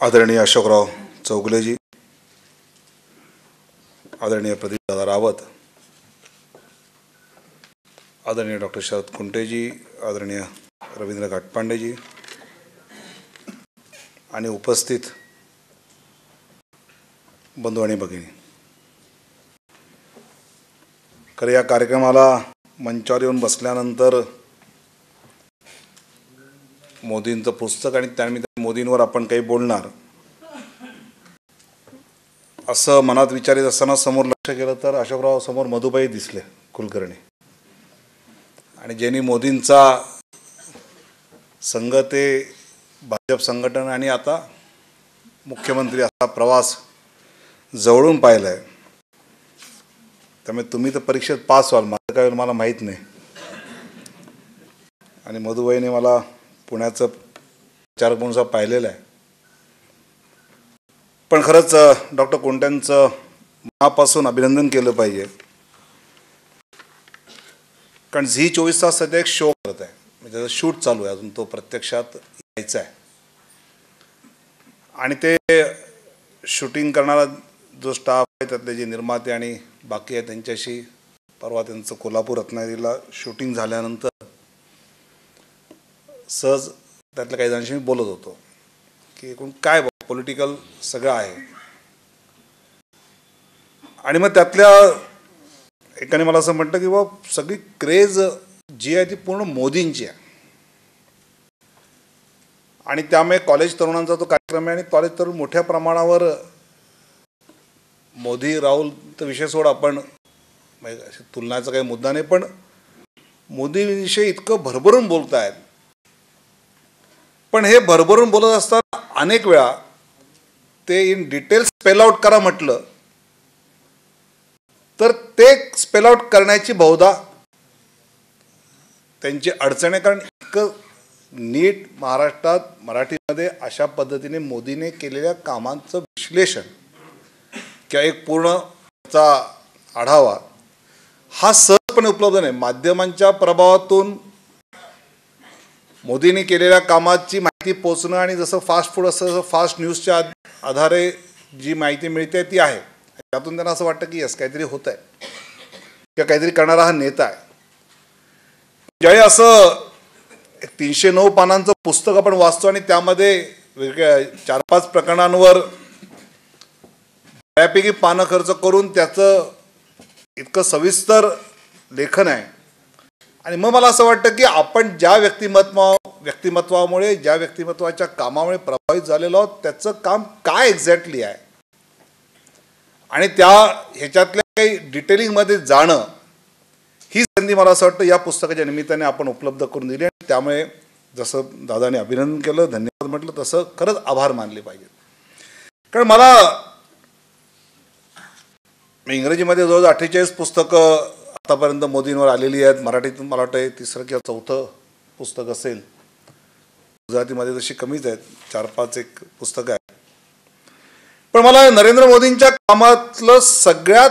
आदरणीय अशोकराव चौगुले जी, आदरणीय प्रदीप दादा रावत, आदरणीय डॉक्टर शरद कुंटे जी, आदरणीय रवींद्र घाटपांडे जी आणि उपस्थित बंधू आणि भगिनी, खरं या कार्यक्रमाला मंचावर येऊन बसल्यानंतर मोदींचं पुस्तक आणि त्यानिमित्ताने मोदींवर आपण काही बोलणार असं मनात विचारित असताना समोर लक्ष केलं तर अशोकराव समोर मधुबाई दिसले कुलकर्णी, आणि ज्यांनी मोदींचा संघ ते भाजप संघटन आणि आता मुख्यमंत्री असा प्रवास जवळून पाहिला आहे. त्यामुळे तुम्ही तर परीक्षेत पास व्हाल, माझं काय मला माहीत नाही. आणि मधुबाईने मला पुण्याचं प्रचारक म्हणून पाहिलेलं आहे. पण खरंच डॉक्टर कोंट्यांचं मनापासून अभिनंदन केलं पाहिजे, कारण झी 24 तास सध्या एक शो करत आहे, म्हणजे त्याचं शूट चालू आहे, अजून तो प्रत्यक्षात यायचा आहे. आणि ते शूटिंग करणारा जो स्टाफ आहे, त्यातले जे निर्माते आणि बाकी आहे, त्यांच्याशी परवा त्यांचं कोल्हापूर रत्नागिरीला शूटिंग झाल्यानंतर सहज त्यातल्या काही जणांशी मी बोलत होतो की एकूण काय पॉलिटिकल सगळं आहे. आणि मग त्यातल्या एकाने मला असं म्हटलं की बाबा सगळी क्रेज जी आहे ती पूर्ण मोदींची आहे, आणि त्यामुळे कॉलेज तरुणांचा तो कार्यक्रम आहे, आणि कॉलेज तरुण मोठ्या प्रमाणावर मोदी राहुल तर विषय सोड, आपण तुलनाचा काही मुद्दा नाही, पण मोदीविषयी इतकं भरभरून बोलत आहेत. पण हे भरभरून बोलत असताना अनेक वेळा ते इन डिटेल स्पेल आउट करा म्हटलं तर ते स्पेल आउट करण्याची बहुधा त्यांची अडचण आहे, कारण इतकं नीट महाराष्ट्रात मराठीमध्ये अशा पद्धतीने मोदीने केलेल्या कामांचं विश्लेषण किंवा एक पूर्ण चा आढावा हा सहजपणे उपलब्ध नाही. माध्यमांच्या प्रभावातून मोदींनी केलेल्या कामाची माहिती पोचणं, आणि जसं फास्ट फूड असतं तसं फास्ट न्यूजच्या आधारे जी माहिती मिळते ती आहे, त्यातून त्यांना असं वाटतं की यस काहीतरी होत आहे किंवा काहीतरी करणारा हा नेता आहे. ज्यावेळी असं 309 पानांचं पुस्तक आपण वाचतो आणि त्यामध्ये वेगळ्या 4-5 प्रकरणांवर बऱ्यापैकी पानं खर्च करून त्याचं इतकं सविस्तर लेखन आहे, आणि मग मला असं वाटतं की आपण ज्या व्यक्तिमत्वामुळे ज्या व्यक्तिमत्वाच्या कामामुळे प्रभावित झालेलो आहोत त्याचं काम काय एक्झॅक्टली आहे, आणि त्या ह्याच्यातल्या काही डिटेलिंगमध्ये जाणं ही संधी मला असं वाटतं या पुस्तकाच्या निमित्ताने आपण उपलब्ध करून दिली. आणि त्यामुळे जसं दादाने अभिनंदन केलं, धन्यवाद म्हटलं, तसं खरंच आभार मानले पाहिजे. कारण मी इंग्रजीमध्ये जवळजवळ 48 पुस्तकं आतापर्यंत मोदींवर आलेली आहेत. मराठीतून मला वाटतं 3रं किंवा 4थं पुस्तक असेल. गुजरातीमध्ये तशी कमीच आहेत, 4-5 एक पुस्तकं आहेत. पण मला नरेंद्र मोदींच्या कामातलं सगळ्यात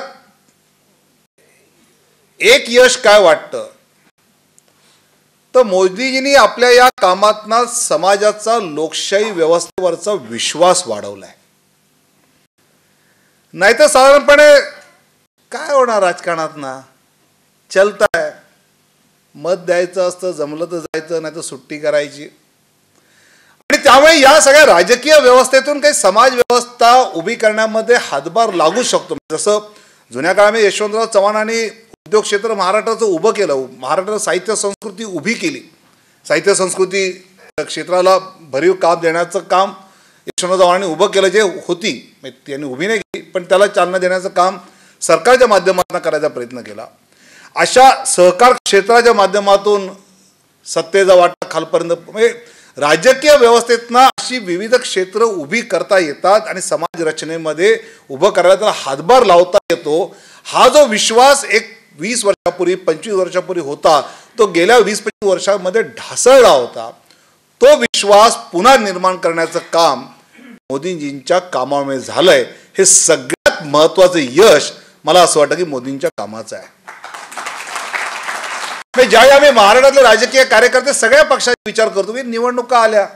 एक यश काय वाटतं तर मोदीजींनी आपल्या या कामातनं समाजाचा लोकशाही व्यवस्थेवरचा विश्वास वाढवलाय. नाहीतर साधारणपणे काय होणार राजकारणात ना, चलताय, मत द्यायचं असतं, जमलं तर जायचं, नाही तर सुट्टी करायची. आणि त्यामुळे या सगळ्या राजकीय व्यवस्थेतून काही समाज व्यवस्था उभी करण्यामध्ये हातभार लागू शकतो. जसं जुन्या काळामध्ये यशवंतराव चव्हाणांनी उद्योग क्षेत्र महाराष्ट्राचं उभं केलं, महाराष्ट्रात साहित्य संस्कृती उभी केली, साहित्य संस्कृती क्षेत्राला भरीव काम देण्याचं काम यशवंतराव चव्हाणांनी उभं केलं. जे होती त्यांनी उभी नाही केली, पण त्याला चालना देण्याचं काम सरकारच्या माध्यमातून करायचा प्रयत्न केला. अशा सहकार क्षेत्राच्या माध्यमातून सत्तेचा वाटा खालपर्यंत, म्हणजे राजकीय व्यवस्थेतनं अशी विविध क्षेत्र उभी करता येतात आणि समाज रचनेमध्ये उभं करायला त्याला हातभार लावता येतो. हा जो विश्वास एक 20 वर्षापूर्वी 25 वर्षापूर्वी होता, तो गेल्या 20-25 वर्षांमध्ये ढासळला होता. तो विश्वास पुन्हा निर्माण करण्याचं काम मोदींजींच्या कामामुळे झालंय. हे सगळ्यात महत्त्वाचं यश मला असं वाटतं की मोदींच्या कामाचं आहे. ज्यावेळी आम्ही महाराष्ट्रातले राजकीय कार्यकर्ते सगळ्या पक्षाचे विचार करतो की निवडणुका आल्या,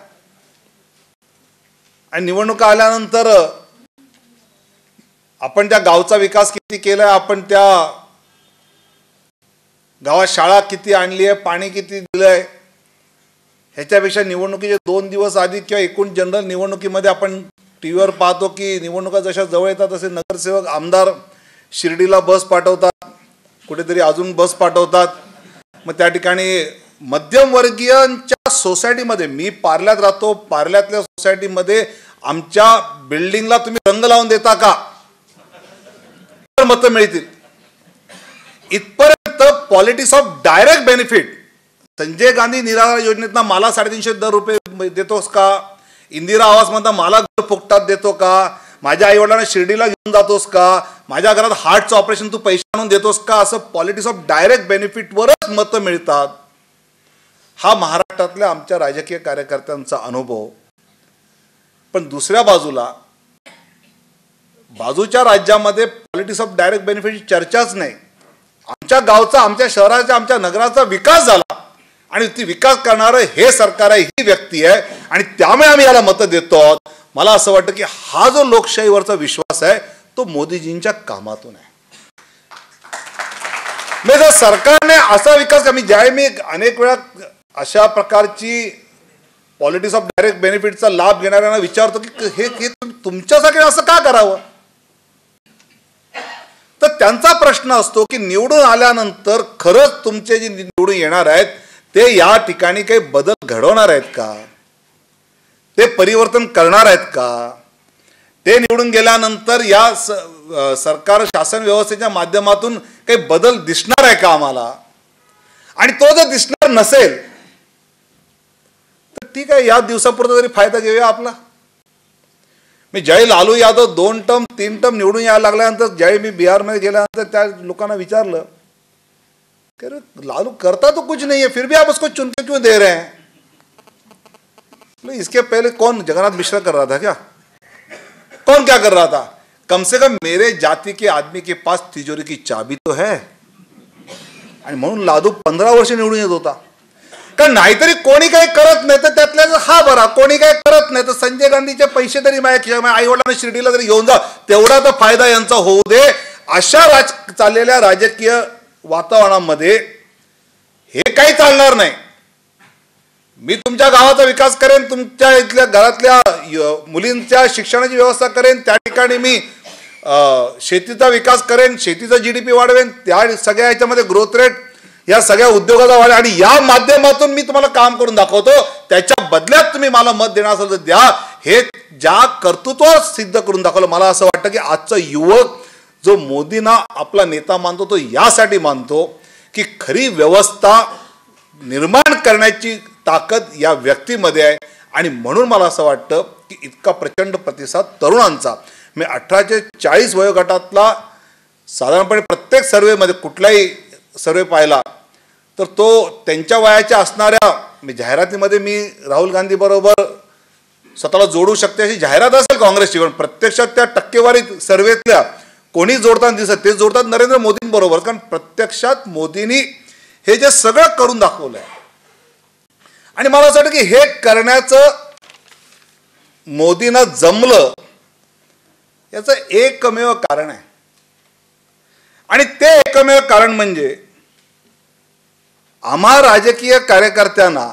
आणि निवडणुका आल्यानंतर आपण त्या गावचा विकास किती केलाय, आपण त्या गावात शाळा किती आणली आहे, पाणी किती दिलंय, ह्याच्यापेक्षा निवडणुकीचे 2 दिवस आधी किंवा एकूण जनरल निवडणुकीमध्ये आपण टीव्हीवर पाहतो की निवडणुका जशा जवळ येतात तसे नगरसेवक आमदार शिर्डीला बस पाठवतात, कुठेतरी अजून बस पाठवतात. मग त्या ठिकाणी मध्यमवर्गीयांच्या सोसायटीमध्ये, मी पार्ल्यात राहतो, पार्ल्यातल्या सोसायटीमध्ये आमच्या बिल्डिंगला तुम्ही रंग लावून देता का, मतं मिळतील. इथपर्यंत politics of direct benefit. Sanjay Gandhi निराधार योजनेतनं मला 350 दर रुपये देतोस का, इंदिरा आवासमधनं मला घर फुकटात देतो का, माझ्या आईवडिलांना शिर्डीला घेऊन जातोस का, माझ्या घरात हार्टचं ऑपरेशन तू पैसे आणून देतोस का, असं पॉलिटिक्स ऑफ डायरेक्ट बेनिफिटवरच मतं मिळतात. हा महाराष्ट्रातल्या आमच्या राजकीय कार्यकर्त्यांचा अनुभव. पण दुसऱ्या बाजूला बाजूच्या राज्यामध्ये पॉलिटिक्स ऑफ डायरेक्ट बेनिफिटची चर्चाच नाही. आमच्या गावचा, आमच्या शहराचा, आमच्या नगराचा विकास झाला आणि ती विकास करणारं हे सरकार आहे, ही व्यक्ती आहे आणि त्यामुळे आम्ही याला मतं देतो. मला असं वाटतं की हा जो लोकशाहीवरचा विश्वास आहे तो मोदीजींच्या कामातून आहे. म्हणजे जर सरकारने असा विकास, मी अनेक वेळा अशा प्रकारची पॉलिटिक्स ऑफ डायरेक्ट बेनिफिटचा लाभ घेणाऱ्यांना विचारतो की हे तुमच्यासाठी असं का करावं. तर त्यांचा प्रश्न असतो की निवडून आल्यानंतर खरंच तुमचे जे निवडून येणार आहेत ते या ठिकाणी काही बदल घडवणार आहेत का, ते परिवर्तन करणार आहेत का, ते निवडून गेल्यानंतर या सरकार शासन व्यवस्थेच्या माध्यमातून काही बदल दिसणार आहे का आम्हाला. आणि तो जर दिसणार नसेल तर ठीक आहे, या दिवसापुरता तरी फायदा घेऊया आपला. मी ज्यावेळी लालू यादव 2 टर्म 3 टर्म निवडून यायला लागल्यानंतर, ज्यावेळी मी बिहारमध्ये गेल्यानंतर त्या लोकांना विचारलं कि लालू करता तो कुछ नहीं है फिर भी आप उसको चुन के क्यों दे रहे हैं. इसके पहले कौन, जगन्नाथ मिश्रा कर रहा था क्या, कौन क्या कर रहा था. कम से कम मेरे जाति के आदमी के पास तिजोरी की चाबी तो है. आणि म्हणून लालू 15 वर्ष निवडून येत होता. कारण नाहीतरी कोणी काही करत नाही तर त्यातल्या हा बरा, कोणी काही करत नाही तर संजय गांधीचे पैसे तरी माझ्या आई वडिलांना शिर्डीला तरी घेऊन जा, तेवढा तर फायदा यांचा होऊ दे. अशा चाललेल्या राजकीय वातावरणामध्ये हे काही चालणार नाही. मी तुमच्या गावाचा विकास करेन, तुमच्या इथल्या घरातल्या मुलींच्या शिक्षणाची व्यवस्था करेन, त्या ठिकाणी मी शेतीचा विकास करेन, शेतीचा GDP वाढवेन, त्या सगळ्या याच्यामध्ये ग्रोथ रेट या सगळ्या उद्योगाचा वाढ, आणि या माध्यमातून मी तुम्हाला काम करून दाखवतो, त्याच्या बदल्यात तुम्ही मला मत देणार असेल तर द्या. हे ज्या कर्तृत्वावर सिद्ध करून दाखवलं. मला असं वाटतं की आजचा युवक जो मोदींना आपला नेता मानतो तो यासाठी मानतो की खरी व्यवस्था निर्माण करण्याची ताकद या व्यक्तीमध्ये आहे. आणि म्हणून मला असं वाटतं की इतका प्रचंड प्रतिसाद तरुणांचा, मी 18 ते 40 वयोगटातला साधारणपणे प्रत्येक सर्वेमध्ये कुठलाही सर्वे पाहिला तर तो त्यांच्या वयाच्या असणाऱ्या, जाहिरातीमध्ये मी राहुल गांधी बरोबर स्वतःला जोडू शकते अशी जाहिरात असेल काँग्रेसची, पण प्रत्यक्षात त्या टक्केवारी सर्वेतल्या कोणी जोडताना दिसत, ते जोडतात नरेंद्र मोदींबरोबर. कारण प्रत्यक्षात मोदींनी हे जे सगळं करून दाखवलंय आणि मला असं वाटतं की हे करण्याचं मोदींना जमलं याचं एकमेव कारण आहे. आणि ते एकमेव कारण म्हणजे आम्हा राजकीय कार्यकर्त्यांना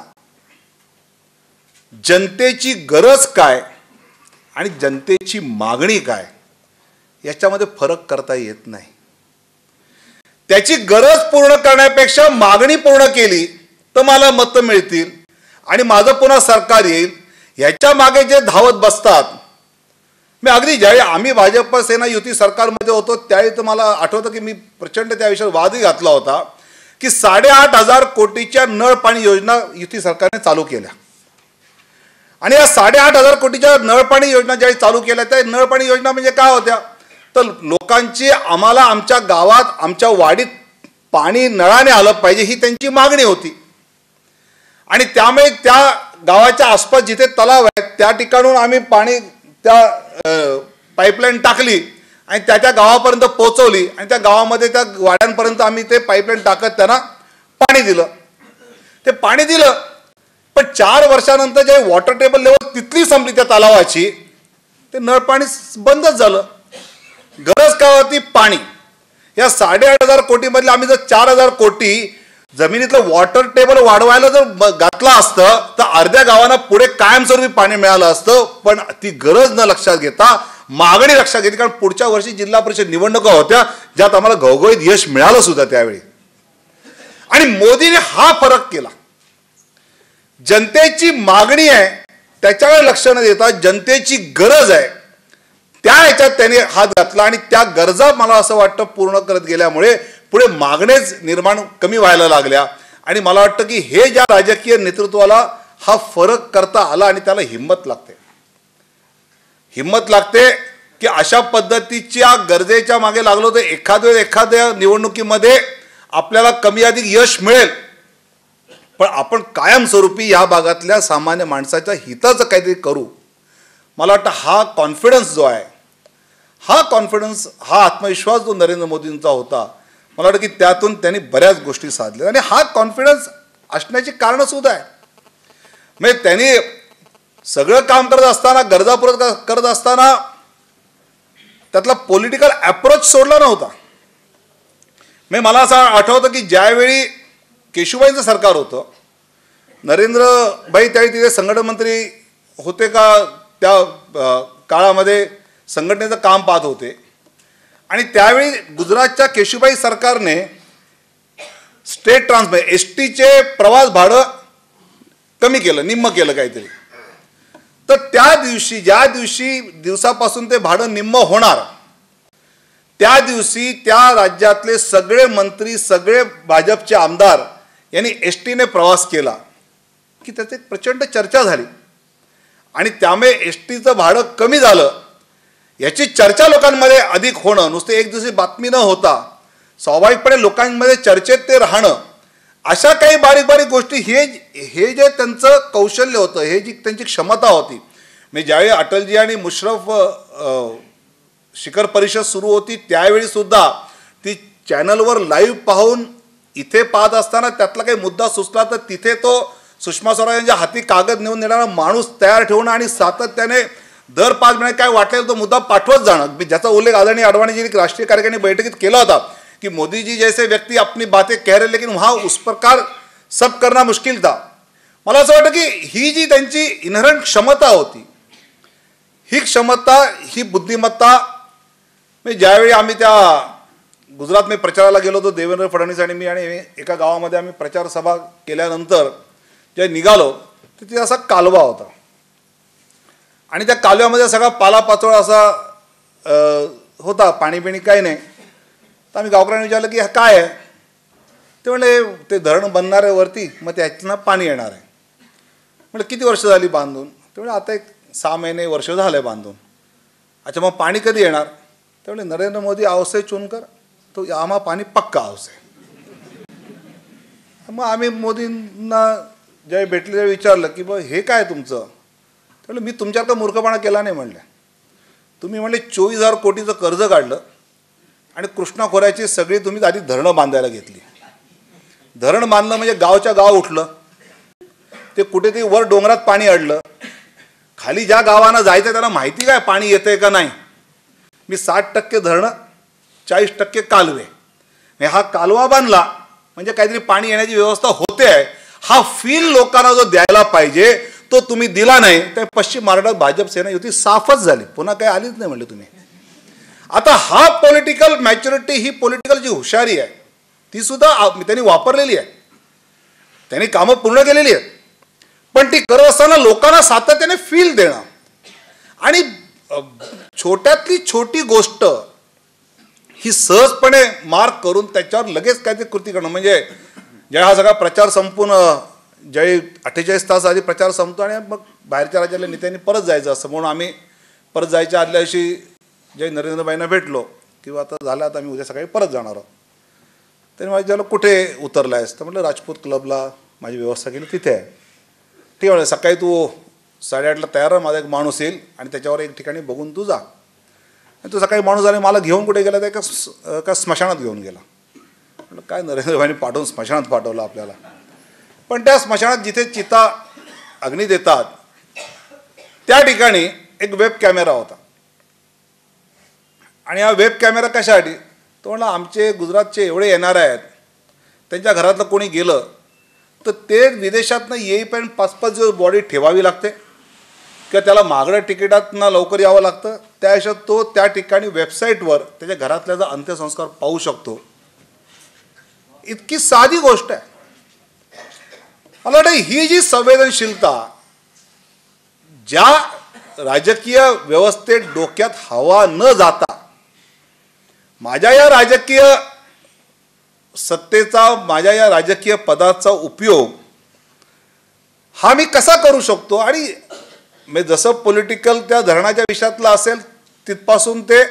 जनतेची गरज काय आणि जनतेची मागणी काय याच्यामध्ये फरक करता येत नाही. त्याची गरज पूर्ण करण्यापेक्षा मागणी पूर्ण केली तर मला मतं मिळतील आणि माझं पुन्हा सरकार येईल, ह्याच्या मागे जे धावत बसतात. मी अगदी ज्यावेळी आम्ही भाजप सेना युती सरकारमध्ये होतो त्यावेळी तर मला आठवतं की मी प्रचंड त्या विषयावर वादही घातला होता की 8,500 कोटीच्या नळ पाणी योजना युती सरकारने चालू केल्या. आणि या 8,500 कोटीच्या नळ पाणी योजना ज्यावेळी चालू केल्या त्या नळ पाणी योजना म्हणजे काय होत्या तर लोकांची, आम्हाला आमच्या गावात आमच्या वाडीत पाणी नळाने आलं पाहिजे ही त्यांची मागणी होती. आणि त्यामुळे त्या गावाच्या आसपास जिथे तलाव आहेत त्या ठिकाणून आम्ही पाणी त्या पाईपलाईन टाकली आणि त्या गावापर्यंत पोहोचवली आणि त्या गावामध्ये त्या वाड्यांपर्यंत आम्ही ते पाईपलाईन टाकत त्यांना पाणी दिलं. ते पाणी दिलं पण 4 वर्षानंतर जे वॉटर टेबल लेवल तिथली संपली त्या तलावाची ते नळ पाणी बंदच झालं. गरज काय होती? पाणी. या 8,500 कोटीमधले आम्ही जर 4,000 कोटी जमिनीतलं वॉटर टेबल वाढवायला जर घातलं असतं तर अर्ध्या गावांना पुढे कायमस्वरूपी पाणी मिळालं असतं. पण ती गरज न लक्षात घेता मागणी लक्षात घेतली, कारण पुढच्या वर्षी जिल्हा परिषद निवडणुका होत्या ज्यात आम्हाला घवघवीत यश मिळालं सुद्धा त्यावेळी. आणि मोदीने हा फरक केला. जनतेची मागणी आहे त्याच्याकडे लक्ष न देता जनतेची गरज आहे त्या ह्याच्यात त्याने हात घातला आणि त्या गरजा मला असं वाटतं पूर्ण करत गेल्यामुळे पुढे मागणेच निर्माण कमी व्हायला लागल्या. आणि मला वाटतं की हे ज्या राजकीय नेतृत्वाला हा फरक करता आला आणि त्याला हिंमत लागते की अशा पद्धतीच्या गरजेच्या मागे लागलो तर एखाद्या निवडणुकीमध्ये आपल्याला कमी अधिक यश मिळेल, पण आपण कायमस्वरूपी या भागातल्या सामान्य माणसाच्या हिताचं काहीतरी करू. मला वाटतं हा कॉन्फिडन्स जो आहे, हा आत्मविश्वास जो नरेंद्र मोदींचा होता, मला वाटतं की त्यातून त्यांनी बऱ्याच गोष्टी साधल्या. आणि हा कॉन्फिडन्स असण्याची कारणं सुद्धा आहे. म्हणजे त्यांनी सगळं काम करत असताना, गरजा पुरत करत असताना त्यातला पॉलिटिकल अप्रोच सोडला नव्हता. म्हणजे मला असं आठवतं की ज्यावेळी केशुबाईंचं सरकार होतं, नरेंद्रभाई त्यावेळी तिथे संघटन मंत्री होते का त्या काळामध्ये संघटनेचं काम पाहत होते. आणि त्यावेळी गुजरातच्या केशुबाई सरकारने स्टेट ट्रान्सपोर्ट एसटीचे प्रवास भाडं कमी केलं, निम्म केलं काहीतरी. तर त्या दिवशी दिवसापासून ते भाडं निम्म होणार त्या दिवशी त्या राज्यातले सगळे मंत्री, सगळे भाजपचे आमदार यांनी एसटीने प्रवास केला की त्याची प्रचंड चर्चा झाली. आणि त्यामुळे एसटीचं भाडं कमी झालं याची चर्चा लोकांमध्ये अधिक होणं, नुसते एक दिवशी बातमी न होता स्वाभाविकपणे लोकांमध्ये चर्चेत ते राहणं, अशा काही बारीक बारीक गोष्टी हे जे त्यांचं कौशल्य होतं, हे जी त्यांची क्षमता होती. म्हणजे ज्यावेळी अटलजी आणि मुशर्रफ शिखर परिषद सुरू होती त्यावेळी सुद्धा ती चॅनलवर लाईव्ह पाहून इथे पाहत असताना त्यातला काही मुद्दा सुचला तर तिथे तो सुषमा स्वराजांच्या हाती कागद नेऊन देणारा माणूस तयार ठेवणं आणि सातत्याने दर 5 मिनिट काय वाटलेलं तो मुद्दा पाठवत जाणं, ज्याचा उल्लेख आदरणीय अडवाणीजी राष्ट्रीय कार्यकारिणी बैठकीत केला होता कि मोदी जी जैसे व्यक्ति अपनी बातें कह रहे लेकिन वहाँ उस प्रकार सब करना मुश्किल था. मला असं वाटतं की ही जी त्यांची इनहरंट क्षमता होती, ही क्षमता, ही बुद्धिमत्ता, म्हणजे ज्यावेळी आम्ही त्या गुजरातमध्ये प्रचाराला गेलो होतो, देवेंद्र फडणवीस आणि मी, आणि एका गावामध्ये आम्ही प्रचार सभा केल्यानंतर जे निघालो तर तिथे असा कालवा होता आणि त्या कालव्यामध्ये सगळा पालापाचोळा असा होता, पाणी बिणी काही नाही. तर आम्ही गावकऱ्यांनी विचारलं की काय आहे? ते म्हणले ते धरण बनणार आहे वरती, मग त्यातनं पाणी येणार आहे. म्हणजे किती वर्ष झाली बांधून? ते म्हणजे आता एक 6 महिने वर्ष झालं आहे बांधून. अच्छा, मग पाणी कधी येणार? ते म्हणजे नरेंद्र मोदी आवसे चुनकर तो आम्हा पाणी पक्का आवसे. मग आम्ही मोदींना ज्यावेळी भेटले त्यावेळी विचारलं की बघ हे काय तुमचं? त्यामुळे मी तुमच्याकडं मूर्खपणा केला नाही म्हणले. तुम्ही म्हणले 24,000 कोटीचं कर्ज काढलं आणि कृष्णा खोऱ्याची सगळी तुम्ही आधी धरणं बांधायला घेतली. धरण बांधलं म्हणजे गावच्या गाव उठलं, ते कुठेतरी वर डोंगरात पाणी अडलं, खाली ज्या गावांना जायचं त्याला माहिती काय पाणी येतंय का नाही. मी 60% धरणं 40% कालवे, हा कालवा बांधला म्हणजे काहीतरी पाणी येण्याची व्यवस्था होते आहे, हा फील लोकांना जो द्यायला पाहिजे तो तुम्ही दिला नाही. तर पश्चिम महाराष्ट्रात भाजप सेना युती साफच झाली, पुन्हा काही आलीच नाही म्हणले तुम्ही. आता हा पॉलिटिकल मॅच्युरिटी, ही पॉलिटिकल जी हुशारी आहे ती सुद्धा त्यांनी वापरलेली आहे, त्यांनी कामं पूर्ण केलेली आहेत. पण ती करत असताना लोकांना सातत्याने फील देणं आणि छोट्यातली छोटी गोष्ट ही सहजपणे मार्क करून त्याच्यावर लगेच काहीतरी कृती करणं. म्हणजे ज्या हा सगळा प्रचार संपून ज्यावेळी 48 तास आधी प्रचार संपतो आणि मग बाहेरच्या राज्यातल्या नेत्यांनी परत जायचं असं म्हणून आम्ही परत जायच्या आदल्या दिवशी जे नरेंद्रभाईंना भेटलो किंवा आता झालं, आता आम्ही उद्या सकाळी परत जाणार आहोत. त्यांनी माझ्या ज्याला कुठे उतरला आहेस तर म्हटलं राजपूत क्लबला माझी व्यवस्था केली तिथे आहे. ठीक आहे, सकाळी तू 8:30ला तयार आहे, माझा एक माणूस येईल आणि त्याच्यावर एक ठिकाणी बघून तू जा. आणि तो सकाळी माणूस आला, मला घेऊन कुठे गेला तर एका स्मशानात घेऊन गेला. म्हटलं काय नरेंद्रभाईंनी पाठवून स्मशानात पाठवलं आपल्याला. पण त्या स्मशानात जिथे चिता अग्नी देतात त्या ठिकाणी एक वेब कॅमेरा होता. आणि हा वेब कॅमेरा कशासाठी? तो म्हणला आमचे गुजरातचे एवढे येणार आहेत, त्यांच्या घरातलं कोणी गेलं तर ते विदेशातनं येईपर्यंत 5-5 दिवस बॉडी ठेवावी लागते किंवा त्याला महागड्या तिकिटातनं लवकर यावं लागतं. त्याशिवाय तो त्या ठिकाणी वेबसाईटवर त्याच्या घरातल्याचा अंत्यसंस्कार पाहू शकतो. इतकी साधी गोष्ट आहे. मला वाटतं ही जी संवेदनशीलता ज्या राजकीय व्यवस्थेत डोक्यात हवा न जाता माझ्या या राजकीय सत्तेचा, माझ्या या राजकीय पदाचा उपयोग हा मी कसा करू शकतो, आणि मी जसं पॉलिटिकल त्या धरणाच्या विषयातलं असेल तिथपासून ते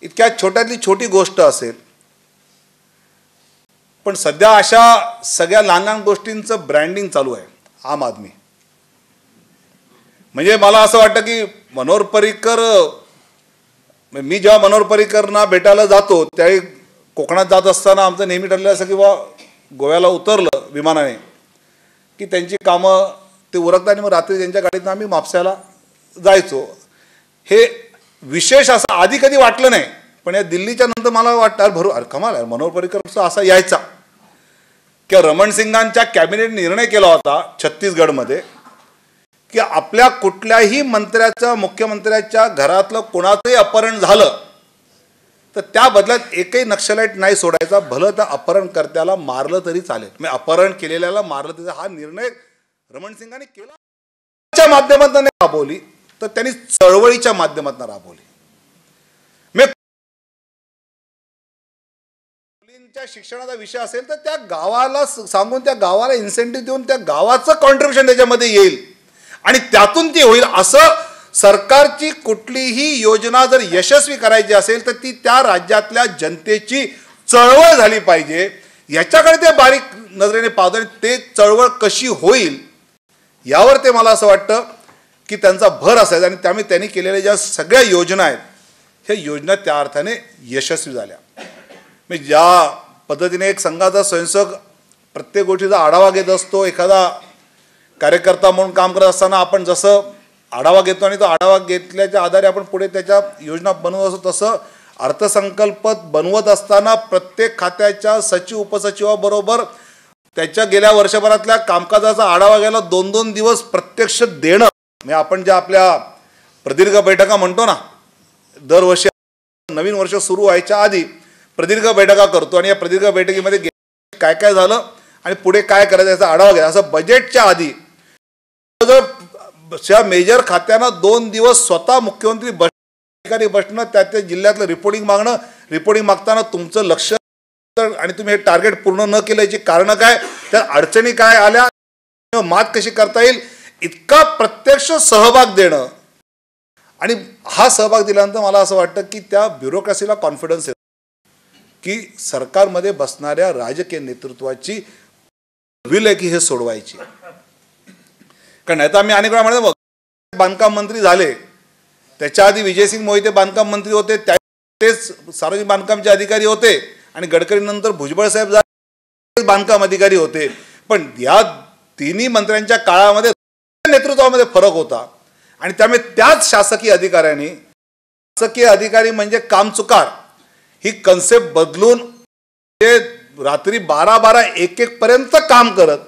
इतक्या छोट्यातली छोटी गोष्ट असेल, पण सध्या अशा सगळ्या लहान लहान गोष्टींचं ब्रँडिंग चालू आहे आम आदमी. म्हणजे मला असं वाटतं की मनोहर पर्रिकर, मी जेव्हा मनोहर पर्रिकरना भेटायला जातो त्यावेळी कोकणात जात असताना आमचं नेहमी ठरलेलं असं की बा गोव्याला उतरलं विमानाने की त्यांची कामं ते उरकतात आणि मग रात्री त्यांच्या गाडीतनं आम्ही म्हापसाला जायचो. हे विशेष असं आधी कधी वाटलं नाही, पण या दिल्लीच्या नंतर मला वाटतं अरे कमाल आहे, मनोहर पर्रिकर असा यायचा. किंवा रमण सिंगांच्या कॅबिनेट निर्णय केला होता छत्तीसगडमध्ये की आपल्या कुठल्याही मंत्र्याचं, मुख्यमंत्र्याच्या घरातलं कोणाचंही अपहरण झालं तर त्या बदल्यात एकही नक्षलाईट नाही सोडायचा, भलं त्या अपहरणकर्त्याला मारलं तरी चालेल. म्हणजे अपहरण केलेल्याला मारलं तरी. हा निर्णय रमण सिंगांनी केला माध्यमातून राबवली तर त्यांनी चळवळीच्या माध्यमातून राबवली. मुलींच्या शिक्षणाचा विषय असेल तर त्या गावाला सांगून, त्या गावाला इन्सेंटिव्ह देऊन त्या गावाचं कॉन्ट्रीब्युशन त्याच्यामध्ये येईल आणि त्यातून ती होईल. असं सरकारची कुठलीही योजना जर यशस्वी करायची असेल तर ती त्या राज्यातल्या जनतेची चळवळ झाली पाहिजे. याच्याकडे ते बारीक नजरेने पाहतो आणि ते चळवळ कशी होईल यावर ते मला असं वाटतं की त्यांचा भर असायचा. आणि त्यामुळे त्यांनी केलेल्या ज्या सगळ्या योजना आहेत ह्या योजना त्या अर्थाने यशस्वी झाल्या. म्हणजे ज्या पद्धतीने एक संघाचा स्वयंसेवक प्रत्येक गोष्टीचा आढावा घेत असतो, एखादा कार्यकर्ता म्हणून काम करत असताना आपण जसं आढावा घेतो आणि तो आढावा घेतल्याच्या आधारे आपण पुढे त्याच्या योजना बनवत असतो, तसं अर्थसंकल्प बनवत असताना प्रत्येक खात्याच्या सचिव उपसचिवाबरोबर त्याच्या गेल्या वर्षभरातल्या कामकाजाचा आढावा घ्यायला 2-2 दिवस प्रत्यक्ष देणं. म्हणजे आपण ज्या आपल्या प्रदीर्घ बैठका म्हणतो ना, दरवर्षी नवीन वर्ष सुरू व्हायच्या आधी प्रदीर्घ बैठका करतो आणि या प्रदीर्घ बैठकीमध्ये काय काय झालं आणि पुढे काय करायचं याचा आढावा घ्या. असं बजेटच्या आधी जर मेजर खात्यांना 2 दिवस स्वतः मुख्यमंत्री अधिकारी बसणं, त्या जिल्ह्यातलं रिपोर्टिंग मागणं, रिपोर्टिंग मागताना तुमचं लक्ष आणि तुम्ही हे टार्गेट पूर्ण न केल्याची कारणं काय, त्या अडचणी काय आल्या, मात कशी करता येईल, इतका प्रत्यक्ष सहभाग देणं. आणि हा सहभाग दिल्यानंतर मला असं वाटतं की त्या ब्युरोक्रेसीला कॉन्फिडन्स येतो की सरकारमध्ये बसणाऱ्या राजकीय नेतृत्वाची विल आहे की हे सोडवायची. कारण नाही तर आम्ही अनेक वेळा म्हणतो बांधकाम मंत्री झाले, त्याच्या आधी विजयसिंग मोहिते बांधकाम मंत्री होते, तेच सार्वजनिक बांधकामचे अधिकारी होते आणि गडकरी नंतर भुजबळ साहेब झाले बांधकाम अधिकारी होते. पण या तिन्ही मंत्र्यांच्या काळामध्ये नेतृत्वामध्ये फरक होता आणि त्यामुळे त्याच शासकीय अधिकाऱ्यांनी, शासकीय अधिकारी म्हणजे कामचुकार ही कन्सेप्ट बदलून ते रात्री 12-12, 1-1 पर्यंत काम करत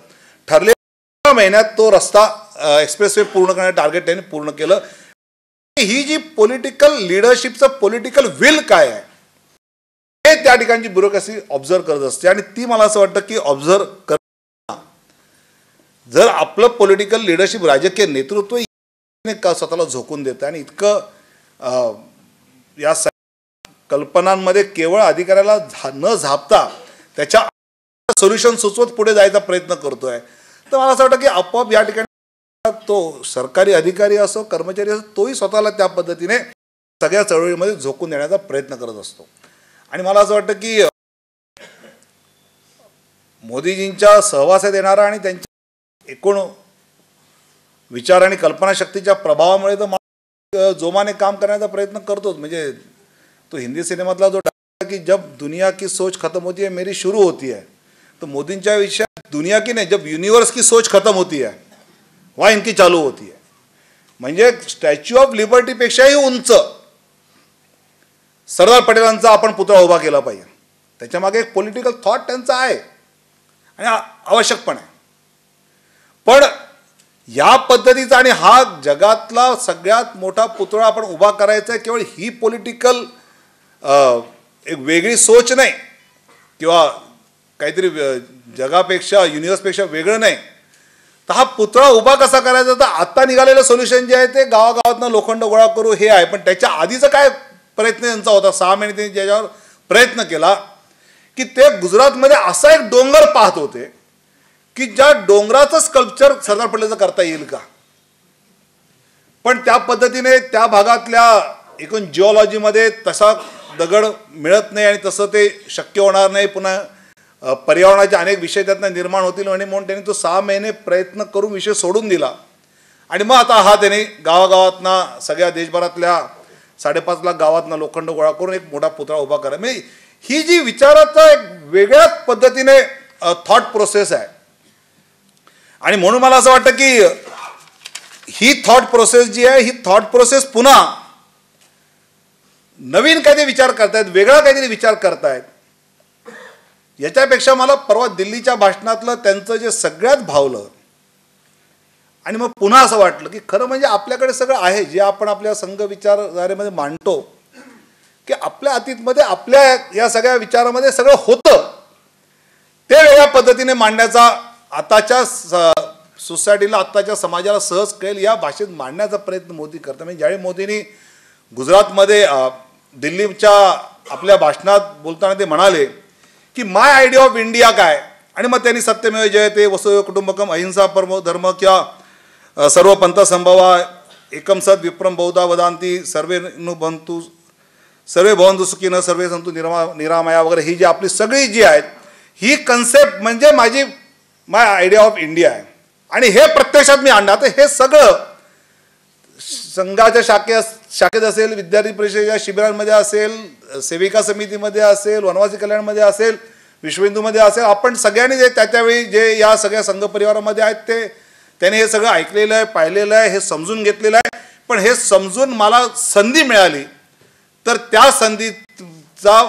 ठरलेल्या महिन्यात तो रस्ता एक्सप्रेसवे पूर्ण करण्याचं टार्गेट त्यांनी पूर्ण केलं. ही जी पॉलिटिकल लिडरशिपचं पॉलिटिकल विल काय आहे हे त्या ठिकाणची ब्युरोक्रेसी ऑब्झर्व करत असते. आणि ती मला असं वाटतं की ऑब्झर्व करताना जर आपलं पॉलिटिकल लिडरशिप, राजकीय नेतृत्व का स्वतःला झोकून देतं आणि इतकं या कल्पनांमध्ये केवळ अधिकाऱ्याला न झापता त्याच्या सोल्युशन सुचवत पुढे जायचा प्रयत्न करतोय, तर मला असं वाटतं की आपोआप या ठिकाणी तो सरकारी अधिकारी असो, कर्मचारी असो, तोही स्वतःला त्या पद्धतीने सगळ्या चळवळीमध्ये झोकून देण्याचा प्रयत्न करत असतो. आणि मला असं वाटतं की मोदीजींच्या सहवासात येणारा आणि त्यांच्या एकूण विचार आणि कल्पनाशक्तीच्या प्रभावामुळे तर जोमाने काम करण्याचा प्रयत्न करतोच. म्हणजे तो हिंदी सिनेमातला जो की जब दुनिया की सोच खत्म होती है मेरी शुरू होती है, तो मोदींच्या विषयात दुनिया की नाही, जब युनिवर्स की सोच खत्म होती है वहाँ इनकी चालू होती है. म्हणजे स्टॅच्यू ऑफ लिबर्टीपेक्षाही उंच सरदार पटेलांचा आपण पुतळा उभा केला पाहिजे. त्याच्यामागे एक पॉलिटिकल थॉट त्यांचा आहे आणि आवश्यक पण आहे. पण या पद्धतीचा आणि हा जगातला सगळ्यात मोठा पुतळा आपण उभा करायचा आहे, केवळ ही पॉलिटिकल एक वेगळी सोच नाही किंवा काहीतरी जगापेक्षा युनिव्हर्सपेक्षा वेगळं नाही. तर हा पुतळा उभा कसा करायचा, तर आता निघालेलं सोल्युशन जे आहे ते गावागावातनं लोखंड गोळा करू हे आहे. पण त्याच्या आधीचा काय प्रयत्न त्यांचा होता, 6 महिने त्यांनी ज्याच्यावर प्रयत्न केला की ते गुजरातमध्ये असा एक डोंगर पाहत होते की ज्या डोंगराचं स्कल्पचर सरदार पटेलांचं करता येईल का. पण त्या पद्धतीने त्या भागातल्या एकूण जिओलॉजीमध्ये तसा दगड मिळत नाही आणि तसं ते शक्य होणार नाही. पुन्हा पर्यावरणाचे अनेक विषय त्यातनं निर्माण होतील आणि म्हणून त्यांनी तो 6 महिने प्रयत्न करून विषय सोडून दिला. आणि मग आता हा त्यांनी गावागावातनं सगळ्या देशभरातल्या 5.5 लाख गावातनं लोखंड गोळा करून एक मोठा पुतळा उभा करा. म्हणजे ही जी विचाराचा एक वेगळ्याच पद्धतीने थॉट प्रोसेस आहे. आणि म्हणून मला असं वाटतं की ही थॉट प्रोसेस जी आहे ही थॉट प्रोसेस पुन्हा नवीन काहीतरी विचार करतायत, वेगळा काहीतरी विचार करतायत. याच्यापेक्षा मला परवा दिल्लीच्या भाषणातलं त्यांचं जे सगळ्यात भावलं आणि मग पुन्हा असं वाटलं की खरं म्हणजे आपल्याकडे सगळं आहे जे आपण आपल्या संघ विचारधारेमध्ये मांडतो की आपल्या अतीतमध्ये आपल्या या सगळ्या विचारामध्ये सगळं होतं, ते वेगळ्या पद्धतीने मांडण्याचा आताच्या सोसायटीला आत्ताच्या समाजाला सहज कळेल या भाषेत मांडण्याचा प्रयत्न मोदी करतात. म्हणजे ज्यावेळी मोदींनी गुजरातमध्ये दिल्लीच्या आपल्या भाषणात बोलताना ते म्हणाले की माय आयडिया ऑफ इंडिया काय, आणि मग त्यांनी सत्यमेव जयते वसुधैव कुटुंबकम अहिंसा परमो धर्म किंवा सर्व पंथ संभवा एकम सद विप्रम बहुधा वदांती सर्वे भवन्तु सर्वे भवन्तु सुखिनः सर्वे सन्तु निरामया वगैरे ही जी आपली सगळी जी आहेत ही कन्सेप्ट म्हणजे माझी माय आयडिया ऑफ इंडिया आहे. आणि हे प्रत्यक्षात मी आणणार. तर हे सगळं संघाच्या शाखेत असेल, विद्यार्थी परिषदेच्या शिबिरांमध्ये असेल, सेविका समितीमध्ये असेल, वनवासी कल्याणमध्ये असेल, विश्व हिंदूमध्ये असेल, आपण सगळ्यांनी जे त्यावेळी जे या सगळ्या संघ परिवारामध्ये आहेत त्याने हे सगळं ऐकलेलं आहे, पाहिलेलं आहे, हे समजून घेतलेलं आहे. पण हे समजून मला संधी मिळाली तर त्या संधीचा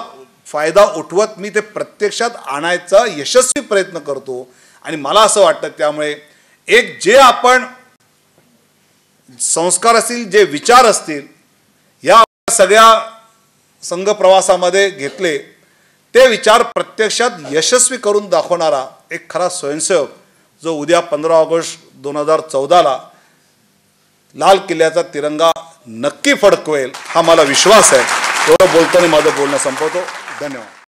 फायदा उठवत मी ते प्रत्यक्षात आणायचा यशस्वी प्रयत्न करतो. आणि मला असं वाटतं त्यामुळे एक जे आपण संस्कार असतील, जे विचार असतील, या सगळ्या संघ प्रवासामध्ये घेतले ते विचार प्रत्यक्षात यशस्वी करून दाखवणारा एक खरा स्वयंसेवक जो उद्या 15 ऑगस्ट 2014ला लाल किल्ल्याचा तिरंगा नक्की फडकवेल हा मला विश्वास आहे. एवढं बोलताना माझं बोलणं संपवतो. धन्यवाद.